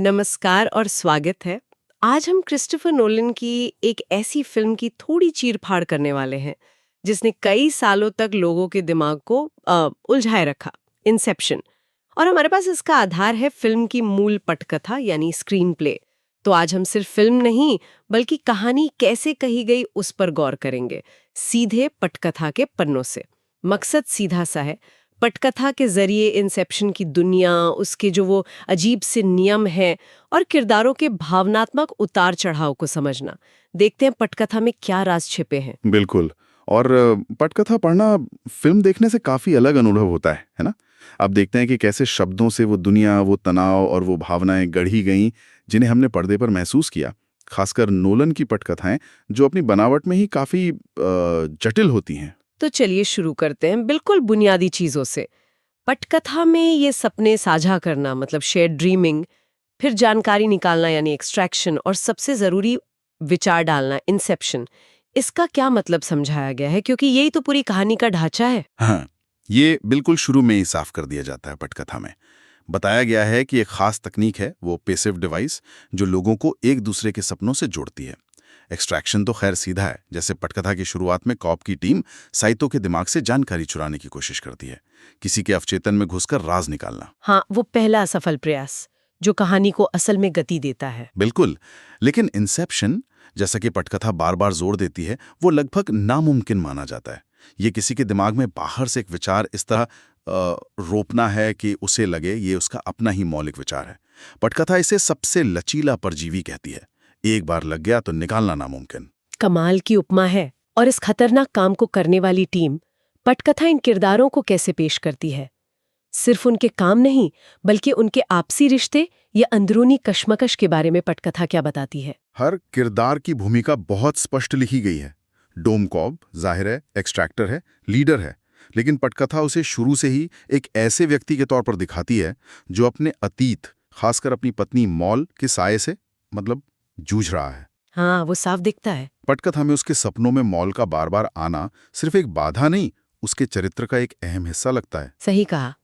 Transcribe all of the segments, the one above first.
नमस्कार और स्वागत है। आज हम क्रिस्टोफर नोलन की एक ऐसी फिल्म की थोड़ी चीर-फाड़ करने वाले हैं जिसने कई सालों तक लोगों के दिमाग को उलझाए रखा, इंसेप्शन। और हमारे पास इसका आधार है फिल्म की मूल पटकथा यानी स्क्रीन प्ले। तो आज हम सिर्फ फिल्म नहीं बल्कि कहानी कैसे कही गई उस पर गौर करेंगे, सीधे पटकथा के पन्नों से। मकसद सीधा सा है, पटकथा के जरिए इंसेप्शन की दुनिया, उसके जो वो अजीब से नियम हैं और किरदारों के भावनात्मक उतार चढ़ाव को समझना। देखते हैं पटकथा में क्या राज छिपे हैं। बिल्कुल। और पटकथा पढ़ना फिल्म देखने से काफी अलग अनुभव होता है ना? आप देखते हैं कि कैसे शब्दों से वो दुनिया, वो तनाव और वो भावनाएं गढ़ी गईं जिन्हें हमने पर्दे पर महसूस किया। खासकर नोलन की पटकथाएं जो अपनी बनावट में ही काफी जटिल होती हैं। तो चलिए शुरू करते हैं बिल्कुल बुनियादी चीजों से। पटकथा में ये सपने साझा करना मतलब शेयर ड्रीमिंग, फिर जानकारी निकालना यानी एक्सट्रैक्शन और सबसे जरूरी विचार डालना इंसेप्शन। इसका क्या मतलब समझाया गया है, क्योंकि यही तो पूरी कहानी का ढांचा है। हाँ, ये बिल्कुल शुरू में ही साफ कर दिया जाता है। पटकथा में बताया गया है कि एक खास तकनीक है, वो पैसिव डिवाइस, जो लोगों को एक दूसरे के सपनों से जोड़ती है। एक्सट्रैक्शन तो खैर सीधा है, जैसे पटकथा की शुरुआत में कॉप की टीम साइतो के दिमाग से जानकारी चुराने की कोशिश करती है, किसी के अवचेतन में घुसकर राज निकालना। हाँ, वो पहला सफल प्रयास जो कहानी को असल में गति देता है। बिल्कुल। लेकिन इंसेप्शन, जैसा कि पटकथा बार बार जोर देती है, वो लगभग नामुमकिन माना जाता है। ये किसी के दिमाग में बाहर से एक विचार इस तरह रोपना है कि उसे लगे ये उसका अपना ही मौलिक विचार है। पटकथा इसे सबसे लचीला परजीवी कहती है। एक बार लग गया तो निकालना नामुमकिन। कमाल की उपमा है। और इस खतरनाक काम को करने वाली टीम पटकथा इन किरदारों को कैसे पेश करती है। सिर्फ उनके काम नहीं बल्कि उनके आपसी रिश्ते या अंदरूनी कश्मकश के बारे में पटकथा क्या बताती है। हर किरदार की भूमिका बहुत स्पष्ट लिखी गई है। डोम कॉब जाहिर है एक्सट्रैक्टर है, लीडर है, लेकिन पटकथा उसे शुरू से ही एक ऐसे व्यक्ति के तौर पर दिखाती है जो अपने अतीत, खासकर अपनी पत्नी मॉल के साये से जूझ रहा है। हाँ, वो साफ दिखता है। पटकथा में उसके सपनों में मॉल का बार बार आना सिर्फ एक बाधा नहीं, उसके चरित्र का एक अहम हिस्सा लगता है। सही कहा।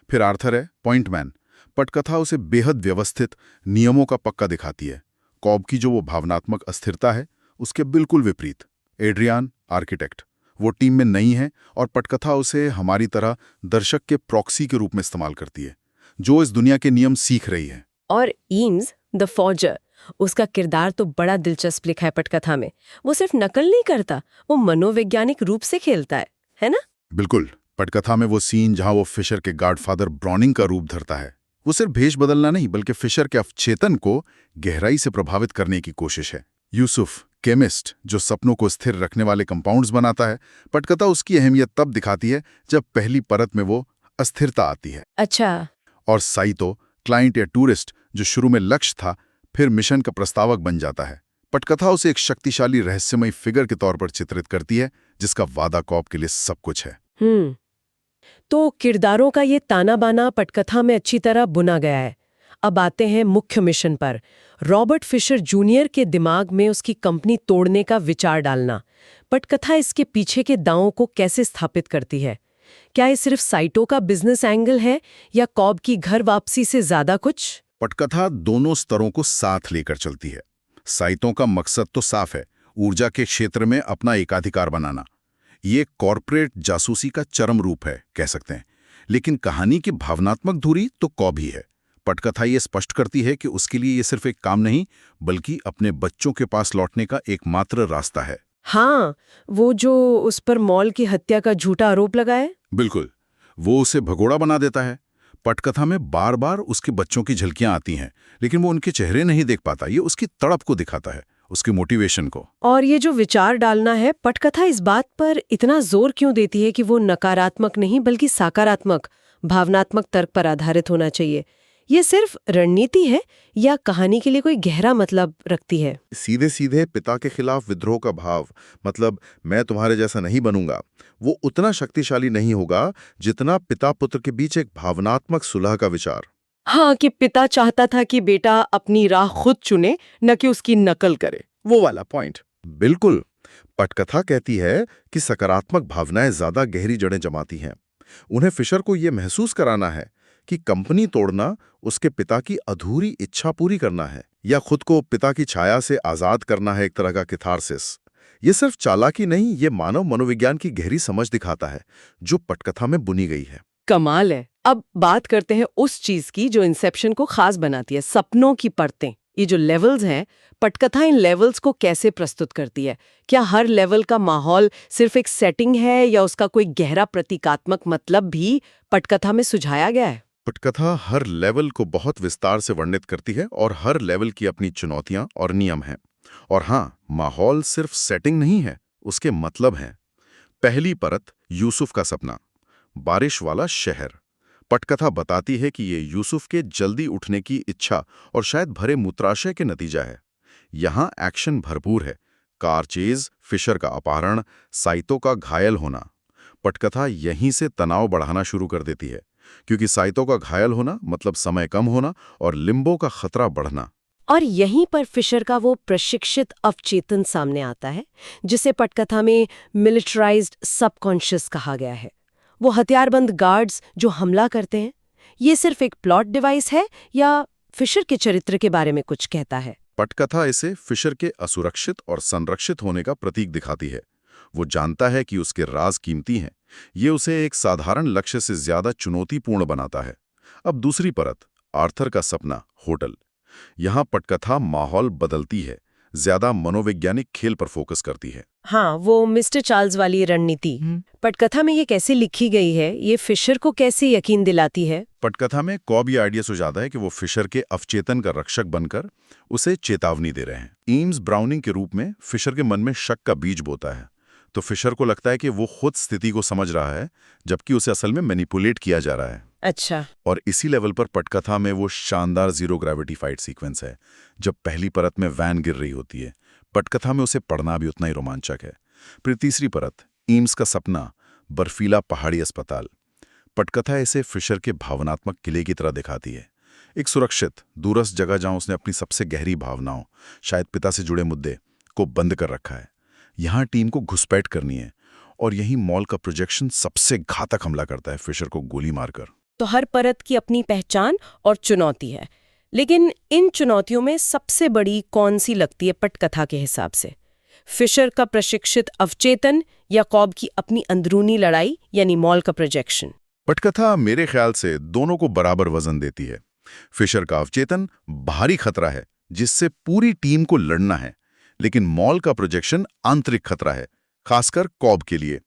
फिर आर्थर है पॉइंटमैन। पटकथा उसे बेहद व्यवस्थित, नियमों का पक्का दिखाती है। कॉब की जो वो भावनात्मक अस्थिरता है, उसके बिल्कुल विपरीत एड्रियान आर्किटेक्ट, वो टीम में नहीं है और पटकथा उसे हमारी तरह दर्शक के प्रॉक्सी के रूप में इस्तेमाल करती है, जो इस दुनिया के नियम सीख रही है। और ईम्स द फॉर्जर, उसका किरदार तो बड़ा दिलचस्प लिखा है पटकथा में। वो सिर्फ नकल नहीं करता, वो मनोवैज्ञानिक रूप से खेलता है ना? बिल्कुल। पटकथा में वो सीन जहां वो फिशर के गॉडफादर ब्राउनिंग का रूप धरता है, वो सिर्फ भेष बदलना नहीं बल्कि फिशर के अवचेतन को गहराई से प्रभावित करने की कोशिश है। यूसुफ केमिस्ट, जो सपनों को स्थिर रखने वाले कंपाउंड्स बनाता है, पटकथा उसकी अहमियत तब दिखाती है जब पहली परत में वो अस्थिरता आती है। अच्छा। और साइतो क्लाइंट या टूरिस्ट, जो शुरू में लक्ष्य था फिर मिशन का प्रस्तावक बन जाता है। पटकथा उसे एक शक्तिशाली रहस्यमयी फिगर के तौर पर चित्रित करती है जिसका वादा कॉब के लिए सब कुछ है। तो किरदारों का ये ताना बाना पटकथा में अच्छी तरह बुना गया है। अब आते हैं मुख्य मिशन पर। रॉबर्ट फिशर जूनियर के दिमाग में उसकी कंपनी तोड़ने का विचार डालना। पटकथा इसके पीछे के दांवों को कैसे स्थापित करती है? क्या ये सिर्फ साइटो का बिजनेस एंगल है या कॉब की घर वापसी से ज्यादा कुछ? पटकथा दोनों स्तरों को साथ लेकर चलती है। साइटों का मकसद तो साफ है, ऊर्जा के क्षेत्र में अपना एकाधिकार बनाना। ये कॉर्पोरेट जासूसी का चरम रूप है, कह सकते हैं। लेकिन कहानी की भावनात्मक धुरी तो कॉब ही है। पटकथा ये स्पष्ट करती है कि उसके लिए ये सिर्फ एक काम नहीं बल्कि अपने बच्चों के पास लौटने का एकमात्र रास्ता है। हाँ, वो जो उस पर मॉल की हत्या का झूठा आरोप लगाए। बिल्कुल, वो उसे भगोड़ा बना देता है। पटकथा में बार बार उसके बच्चों की झलकियां आती हैं, लेकिन वो उनके चेहरे नहीं देख पाता। ये उसकी तड़प को दिखाता है, उसकी मोटिवेशन को। और ये जो विचार डालना है, पटकथा इस बात पर इतना जोर क्यों देती है कि वो नकारात्मक नहीं बल्कि सकारात्मक, भावनात्मक तर्क पर आधारित होना चाहिए? ये सिर्फ रणनीति है या कहानी के लिए कोई गहरा मतलब रखती है? सीधे सीधे पिता के खिलाफ विद्रोह का भाव, मैं तुम्हारे जैसा नहीं बनूंगा, वो उतना शक्तिशाली नहीं होगा जितना पिता पुत्र के बीच एक भावनात्मक सुलह का विचार। हाँ, कि पिता चाहता था कि बेटा अपनी राह खुद चुने, न कि उसकी नकल करे, वो वाला पॉइंट। बिल्कुल। पटकथा कहती है कि सकारात्मक भावनाएं ज्यादा गहरी जड़ें जमाती हैं। उन्हें फिशर को यह महसूस कराना है कि कंपनी तोड़ना उसके पिता की अधूरी इच्छा पूरी करना है या खुद को पिता की छाया से आजाद करना है, एक तरह का कैथारसिस। ये सिर्फ चालाकी नहीं, ये मानव मनोविज्ञान की गहरी समझ दिखाता है जो पटकथा में बुनी गई है। कमाल है। अब बात करते हैं उस चीज की जो इंसेप्शन को खास बनाती है, सपनों की परतें। ये जो लेवल्स हैं, पटकथा इन लेवल्स को कैसे प्रस्तुत करती है? क्या हर लेवल का माहौल सिर्फ एक सेटिंग है या उसका कोई गहरा प्रतीकात्मक मतलब भी पटकथा में सुझाया गया है? पटकथा हर लेवल को बहुत विस्तार से वर्णित करती है और हर लेवल की अपनी चुनौतियां और नियम हैं। और हाँ, माहौल सिर्फ सेटिंग नहीं है, उसके मतलब हैं। पहली परत, यूसुफ का सपना, बारिश वाला शहर। पटकथा बताती है कि ये यूसुफ के जल्दी उठने की इच्छा और शायद भरे मूत्राशय के नतीजा है। यहाँ एक्शन भरपूर है, कार चेज, फिशर का अपहरण, साइतो का घायल होना। पटकथा यहीं से तनाव बढ़ाना शुरू कर देती है, क्योंकि साइतो का घायल होना मतलब समय कम होना और लिम्बो का खतरा बढ़ना। और यहीं पर फिशर का वो प्रशिक्षित अवचेतन सामने आता है, जिसे पटकथा में मिलिटराइज्ड सबकॉन्शियस कहा गया है। वो हथियारबंद गार्ड्स जो हमला करते हैं, ये सिर्फ एक प्लॉट डिवाइस है या फिशर के चरित्र के बारे में कुछ कहता है? पटकथा इसे फिशर के असुरक्षित और संरक्षित होने का प्रतीक दिखाती है। वो जानता है कि उसके राज कीमती हैं। ये उसे एक साधारण लक्ष्य से ज्यादा चुनौतीपूर्ण बनाता है। अब दूसरी परत, आर्थर का सपना, होटल। यहाँ पटकथा माहौल बदलती है, ज्यादा मनोवैज्ञानिक खेल पर फोकस करती है। हाँ, वो मिस्टर चार्ल्स वाली रणनीति। पटकथा में ये कैसे लिखी गई है? ये फिशर को कैसे यकीन दिलाती है? पटकथा में कॉब ये आइडिया सुझाता है कि वो फिशर के अवचेतन का रक्षक बनकर उसे चेतावनी दे रहे हैं। ईम्स ब्राउनिंग के रूप में फिशर के मन में शक का बीज बोता है, तो फिशर को लगता है कि वो खुद स्थिति को समझ रहा है, जबकि उसे असल में मैनिपुलेट किया जा रहा है। अच्छा। और इसी लेवल पर पटकथा में वो शानदार जीरो ग्रेविटी फाइट सीक्वेंस है, जब पहली परत में वैन गिर रही होती है। पटकथा में उसे पढ़ना भी उतना ही रोमांचक है। फिर तीसरी परत, ईम्स का सपना, बर्फीला पहाड़ी अस्पताल। पटकथा इसे फिशर के भावनात्मक किले की तरह दिखाती है, एक सुरक्षित दूरस्थ जगह जहां उसने अपनी सबसे गहरी भावनाओं, शायद पिता से जुड़े मुद्दे, को बंद कर रखा है। यहाँ टीम को घुसपैठ करनी है, और यही मॉल का प्रोजेक्शन सबसे घातक हमला करता है, फिशर को गोली मारकर। तो हर परत की अपनी पहचान और चुनौती है, लेकिन इन चुनौतियों में सबसे बड़ी कौन सी लगती है पटकथा के हिसाब से? फिशर का प्रशिक्षित अवचेतन या कॉब की अपनी अंदरूनी लड़ाई यानी मॉल का प्रोजेक्शन? पटकथा मेरे ख्याल से दोनों को बराबर वजन देती है। फिशर का अवचेतन भारी खतरा है जिससे पूरी टीम को लड़ना है, लेकिन मॉल का प्रोजेक्शन आंतरिक खतरा है, खासकर कॉब के लिए।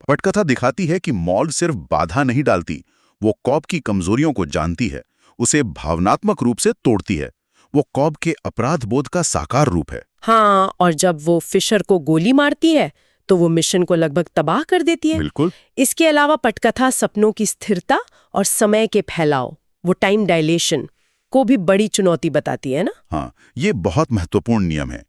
पटकथा दिखाती है कि मॉल सिर्फ बाधा नहीं डालती, वो कॉब की कमजोरियों को जानती है, उसे भावनात्मक रूप से तोड़ती है। वो कॉब के अपराध बोध का साकार रूप है। हाँ, और जब वो फिशर को गोली मारती है तो वो मिशन को लगभग तबाह कर देती है। बिल्कुल। इसके अलावा पटकथा सपनों की स्थिरता और समय के फैलाव, वो टाइम डायलेशन, को भी बड़ी चुनौती बताती है ना? हाँ, ये बहुत महत्वपूर्ण नियम है।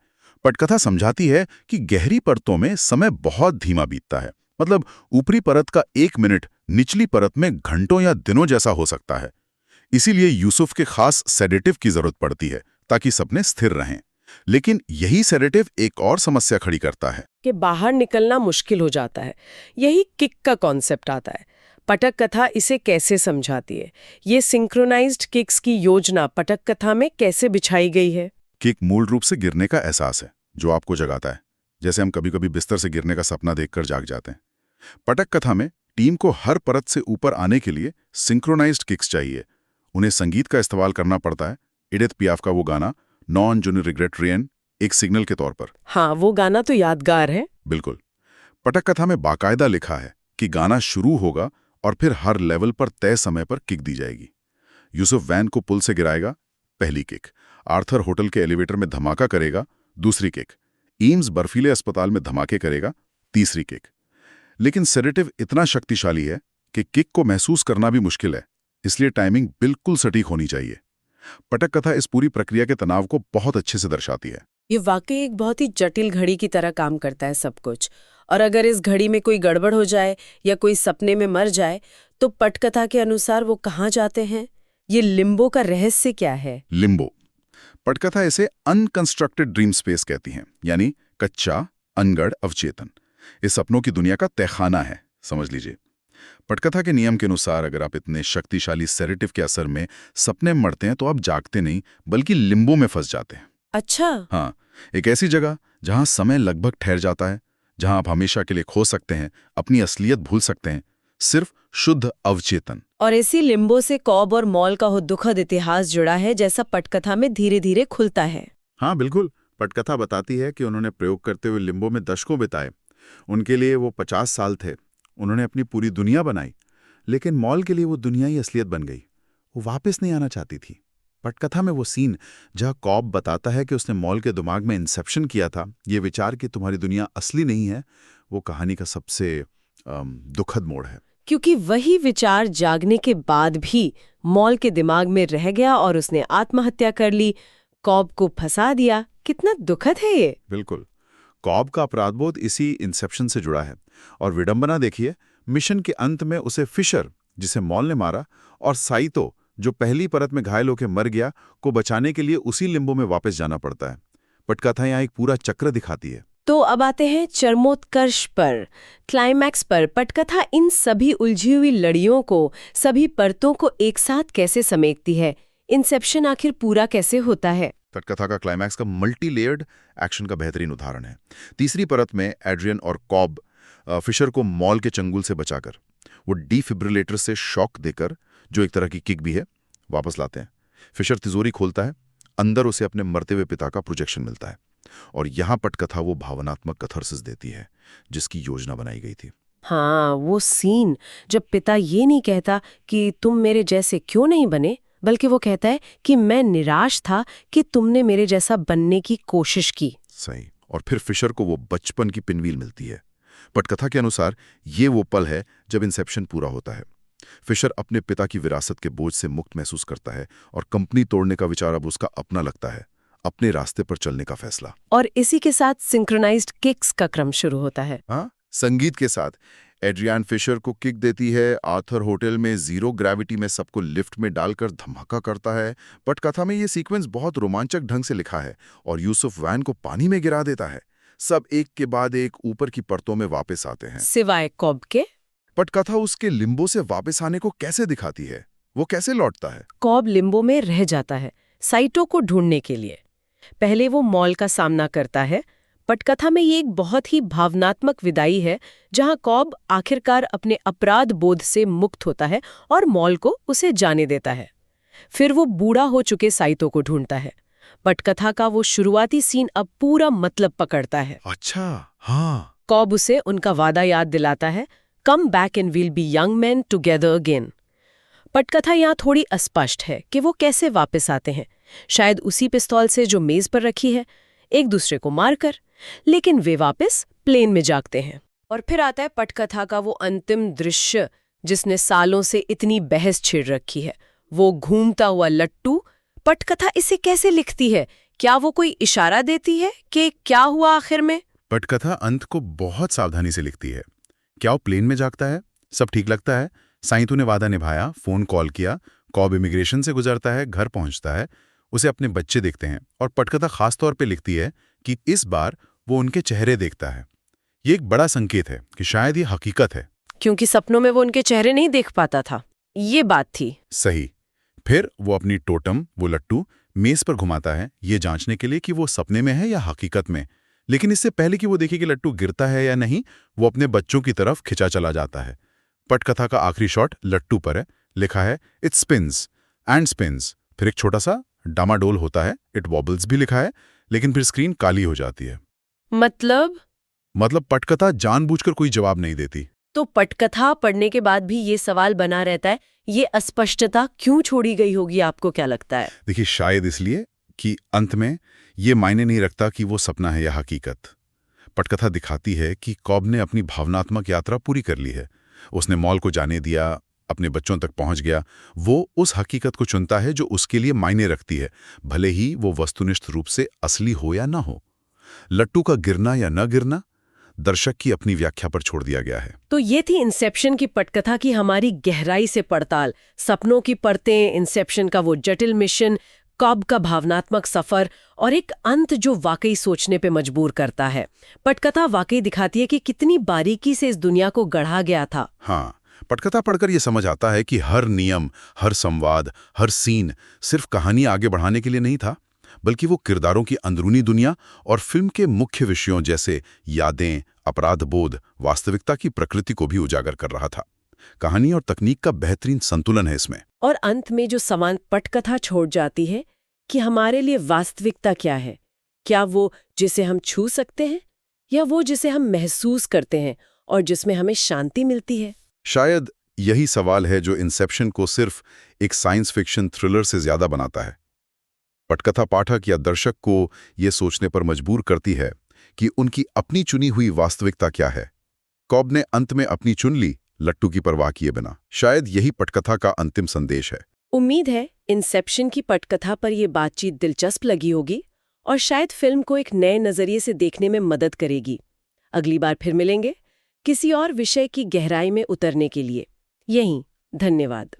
पटकथा समझाती है कि गहरी परतों में समय बहुत धीमा बीतता है। मतलब ऊपरी परत का 1 मिनट निचली परत में घंटों या दिनों जैसा हो सकता है। इसीलिए यूसुफ के खास सेडेटिव की जरूरत पड़ती है ताकि सपने स्थिर रहें। लेकिन यही सेडेटिव एक और समस्या खड़ी करता है कि बाहर निकलना मुश्किल हो जाता है। यही किक का कॉन्सेप्ट आता है। पटक कथा इसे कैसे समझाती है? ये सिंक्रोनाइज्ड किक्स की योजना पटक कथा में कैसे बिछाई गई है? किक मूल रूप से गिरने का एहसास है जो आपको जगाता है, जैसे हम कभी-कभी बिस्तर से गिरने का सपना देखकर जाग जाते हैं। पटक कथा में टीम को हर परत से ऊपर आने के लिए सिंक्रोनाइज्ड किक्स चाहिए। उन्हें संगीत का इस्तेमाल करना पड़ता है। एडिथ पियाफ का वो गाना नॉन जूनी रिग्रेट रियन एक सिग्नल के तौर पर। हाँ, वो गाना तो यादगार है। बिल्कुल। पटक कथा में बाकायदा लिखा है कि गाना शुरू होगा और फिर हर लेवल पर तय समय पर किक दी जाएगी। यूसुफ वैन को पुल से गिराएगा, पहली किक। आर्थर होटल के एलिवेटर में धमाका करेगा, दूसरी किक। ईम्स बर्फीले अस्पताल में धमाके करेगा, तीसरी किक। लेकिन सेडेटिव इतना शक्तिशाली है कि किक को महसूस करना भी मुश्किल है, इसलिए टाइमिंग बिल्कुल सटीक होनी चाहिए। पटक कथा इस पूरी प्रक्रिया के तनाव को बहुत अच्छे से दर्शाती है। ये वाकई एक बहुत ही जटिल घड़ी की तरह काम करता है सब कुछ। और अगर इस घड़ी में कोई गड़बड़ हो जाए या कोई सपने में मर जाए तो पटकथा के अनुसार वो कहाँ जाते हैं? ये लिम्बो का रहस्य क्या है? लिम्बो, पटकथा इसे अनकंस्ट्रक्टेड ड्रीम स्पेस कहती हैं, यानी कच्चा अनगढ़ अवचेतन। इस सपनों की दुनिया का तहखाना है, समझ लीजिए। पटकथा के नियम के अनुसार अगर आप इतने शक्तिशाली सेडेटिव के असर में सपने में मरते हैं तो आप जागते नहीं बल्कि लिम्बो में फंस जाते हैं। अच्छा। हाँ, एक ऐसी जगह जहां समय लगभग ठहर जाता है, जहां आप हमेशा के लिए खो सकते हैं, अपनी असलियत भूल सकते हैं, सिर्फ शुद्ध अवचेतन। और इसी लिम्बो से कॉब और मॉल का दुखद इतिहास जुड़ा है, जैसा पटकथा में धीरे धीरे खुलता है। हाँ बिल्कुल, पटकथा बताती है कि उन्होंने प्रयोग करते हुए लिम्बो में दशकों बिताए। उनके लिए वो 50 साल थे। उन्होंने अपनी पूरी दुनिया बनाई, लेकिन मॉल के लिए वो दुनिया ही असलियत बन गई। वो वापस नहीं आना चाहती थी। पटकथा में वो सीन जहां कॉब बताता है कि उसने मॉल के दिमाग में इंसेप्शन किया था, ये विचार कि तुम्हारी दुनिया असली नहीं है, वो कहानी का सबसे दुखद मोड़ है। क्योंकि वही विचार जागने के बाद भी मॉल के दिमाग में रह गया और उसने आत्महत्या कर ली, कॉब को फंसा दिया। कितना दुखद है ये। बिल्कुल, कॉब का अपराधबोध इसी इंसेप्शन से जुड़ा है। और विडंबना देखिए, मिशन के अंत में उसे फिशर, जिसे मॉल ने मारा, और साइतो, जो पहली परत में घायल होकर मर गया, को बचाने के लिए उसी लिम्बो में वापस जाना पड़ता है। पटकथा यहाँ एक पूरा चक्र दिखाती है। तो अब आते हैं चरमोत्कर्ष पर, क्लाइमैक्स पर। पटकथा इन सभी उलझी हुई लड़ियों को, सभी परतों को एक साथ कैसे समेटती है? इंसेप्शन आखिर पूरा कैसे होता है? पटकथा का क्लाइमैक्स का मल्टी लेयर्ड एक्शन का बेहतरीन उदाहरण है। तीसरी परत में एड्रियन और कॉब फिशर को मॉल के चंगुल से बचाकर, वो डिफिब्रिलेटर से शॉक देकर, जो एक तरह की किक भी है, वापस लाते हैं। फिशर तिजोरी खोलता है, अंदर उसे अपने मरते हुए पिता का प्रोजेक्शन मिलता है। और यहां पटकथा वो भावनात्मक कथारसिस देती है जिसकी योजना बनाई गई थी। हाँ, वो सीन जब पिता ये नहीं कहता कि तुम मेरे जैसे क्यों नहीं बने, बल्कि वो कहता है कि मैं निराश था कि तुमने मेरे जैसा बनने की कोशिश की। सही। और फिर फिशर को वो बचपन की पिनवील मिलती है। पटकथा के अनुसार ये वो पल है जब इंसेप्शन पूरा होता है। फिशर अपने पिता की विरासत के बोझ से मुक्त महसूस करता है और कंपनी तोड़ने का विचार अब उसका अपना लगता है, अपने रास्ते पर चलने का फैसला। और इसी के साथ सिंक्रोनाइज्ड किक्स का क्रम शुरू होता है। हाँ, संगीत के साथ एड्रियान फिशर को किक देती है। आर्थर होटल में जीरो ग्रेविटी में सबको लिफ्ट में डालकर धमाका करता है। पटकथा में ये सीक्वेंस बहुत रोमांचक ढंग से लिखा है और यूसुफ वैन को पानी में गिरा देता है। सब एक के बाद एक ऊपर की परतों में वापस आते हैं, सिवाय कॉब के। पटकथा उसके लिम्बो से वापस आने को कैसे दिखाती है? वो कैसे लौटता है? कॉब लिम्बो में रह जाता है साइटो को ढूंढने के लिए। पहले वो मॉल का सामना करता है। पटकथा में ये एक बहुत ही भावनात्मक विदाई है, जहां कॉब आखिरकार अपने अपराध बोध से मुक्त होता है और मॉल को उसे जाने देता है। फिर वो बूढ़ा हो चुके साइतो को ढूंढता है। पटकथा का वो शुरुआती सीन अब पूरा मतलब पकड़ता है। अच्छा, हाँ। कॉब उसे उनका वादा याद दिलाता है, come back and we'll be young man together again. पटकथा यहाँ थोड़ी अस्पष्ट है कि वो कैसे वापस आते हैं। शायद उसी पिस्तौल से जो मेज पर रखी है, एक दूसरे को मारकर। लेकिन वे वापस प्लेन में जागते हैं। और फिर आता है पटकथा का वो अंतिम दृश्य जिसने सालों से इतनी बहस छेड़ रखी है, वो घूमता हुआ लट्टू। पटकथा इसे कैसे लिखती है? क्या वो कोई इशारा देती है कि क्या हुआ आखिर में? पटकथा अंत को बहुत सावधानी से लिखती है। क्या वो प्लेन में जागता है? सब ठीक लगता है, साइंतू ने वादा निभाया, फोन कॉल किया, कॉब इमिग्रेशन से गुजरता है, घर पहुंचता है, उसे अपने बच्चे देखते हैं। और पटकथा खास तौर पे लिखती है कि इस बार वो उनके चेहरे देखता है। ये एक बड़ा संकेत है कि शायद ये हकीकत है, क्योंकि सपनों में वो उनके चेहरे नहीं देख पाता था। ये बात थी। सही। फिर वो अपनी टोटम, वो लट्टू, मेज पर घुमाता है, ये जांचने के लिए कि वो सपने में है या हकीकत में। लेकिन इससे पहले कि वो देखे कि लट्टू गिरता है या नहीं, वो अपने बच्चों की तरफ खिंचा चला जाता है। पटकथा का आखिरी शॉट लट्टू पर है, लिखा है इट स्पिन्स एंड स्पिन्स। फिर एक छोटा सा डामाडोल होता है, इट वॉबल्स भी लिखा है, लेकिन फिर स्क्रीन काली हो जाती है। मतलब पटकथा जानबूझकर कोई जवाब नहीं देती। तो पटकथा पढ़ने के बाद भी ये सवाल बना रहता है, ये अस्पष्टता क्यों छोड़ी गई होगी? आपको क्या लगता है? देखिए, शायद इसलिए कि अंत में ये मायने नहीं रखता कि वो सपना है या हकीकत। पटकथा दिखाती है कि कॉब ने अपनी भावनात्मक यात्रा पूरी कर ली है। उसने मॉल को जाने दिया, अपने बच्चों तक पहुंच गया। वो उस हकीकत को चुनता है जो उसके लिए मायने रखती है, भले ही वो वस्तुनिष्ठ रूप से असली हो या ना हो। लट्टू का गिरना या न गिरना दर्शक की अपनी व्याख्या पर छोड़ दिया गया है। तो ये थी इंसेप्शन की पटकथा की हमारी गहराई से पड़ताल। सपनों की परतें, इंसेप्शन का वो जटिल मिशन, कॉब का भावनात्मक सफर और एक अंत जो वाकई सोचने पे मजबूर करता है। पटकथा वाकई दिखाती है कि कितनी बारीकी से इस दुनिया को गढ़ा गया था। हाँ, पटकथा पढ़कर यह समझ आता है कि हर नियम, हर संवाद, हर सीन सिर्फ कहानी आगे बढ़ाने के लिए नहीं था, बल्कि वो किरदारों की अंदरूनी दुनिया और फिल्म के मुख्य विषयों जैसे यादें, अपराध बोध, वास्तविकता की प्रकृति को भी उजागर कर रहा था। कहानी और तकनीक का बेहतरीन संतुलन है इसमें। और अंत में जो सवाल पटकथा छोड़ जाती है कि हमारे लिए वास्तविकता क्या है? क्या वो जिसे हम छू सकते हैं या वो जिसे हम महसूस करते हैं और जिसमें हमें शांति मिलती है? शायद यही सवाल है जो इंसेप्शन को सिर्फ एक साइंस फिक्शन थ्रिलर से ज्यादा बनाता है। पटकथा पाठक या दर्शक को ये सोचने पर मजबूर करती है कि उनकी अपनी चुनी हुई वास्तविकता क्या है। कॉब ने अंत में अपनी चुन ली, लट्टू की परवाह किए बिना। शायद यही पटकथा का अंतिम संदेश है। उम्मीद है इंसेप्शन की पटकथा पर यह बातचीत दिलचस्प लगी होगी और शायद फिल्म को एक नए नजरिए से देखने में मदद करेगी। अगली बार फिर मिलेंगे किसी और विषय की गहराई में उतरने के लिए। यहीं धन्यवाद।